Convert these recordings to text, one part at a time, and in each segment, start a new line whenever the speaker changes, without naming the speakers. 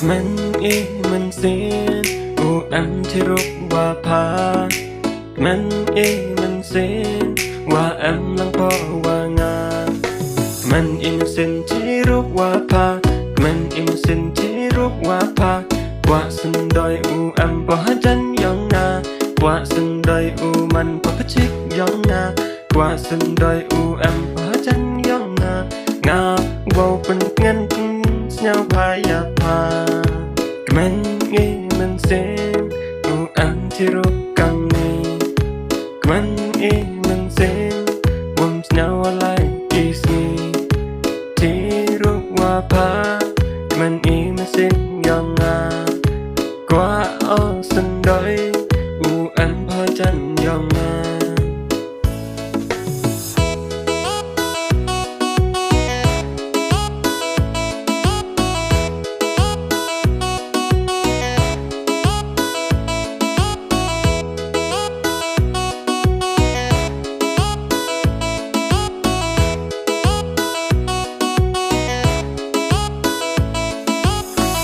มันมันเสียนอันที่รุกว่าพามันมันเสียนว่าลังพอว่างานมันมันเสียนที่รุกว่าพามันมันเสียนที่รุกว่าพากว่าสันดอยพอจันยองนากว่าสันดอยมันพอชิกยองนากว่าสันดอยพอจันยองนางาว่าเป็นเงินเสียวพายาพามันมันเสียนอันที่รุกกังนี้มันมันเสียนวมเสียวอะไรอีสีที่รุกว่าพามันมันเสียนยองนากว่าสันดอยพอจันยองนา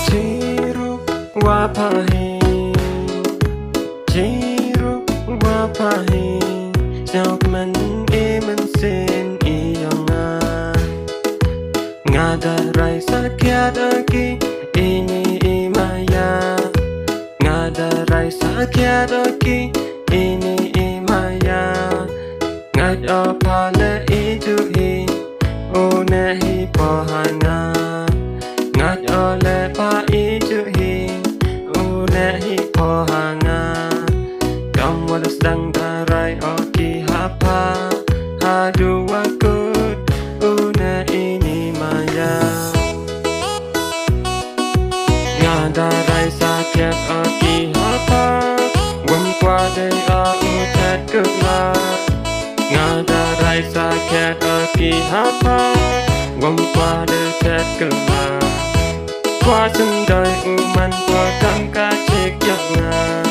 ที่รุกว่าพาเฮที่รุกว่าพาเฮเจ้ามันมันเส้นยองงาดอะไรสักอย่างกีนี่มายางาดอะไรสักอย่างกีนี่มายางาดพาเลจูฮีเนฮีพอหางางาดเลพาจูฮีเนฮีพอหางากำว่าดังดารายกีหาพาหาดูว่ากุดเนนี่มายางาดารายสักอย่างกีหาพาวันกว่าได้แทดกุลางาดารายสักอย่างกีหาพาวันกว่าได้แทดกุลากว่าสันดอยมันพอกังกาเช็กอย่าง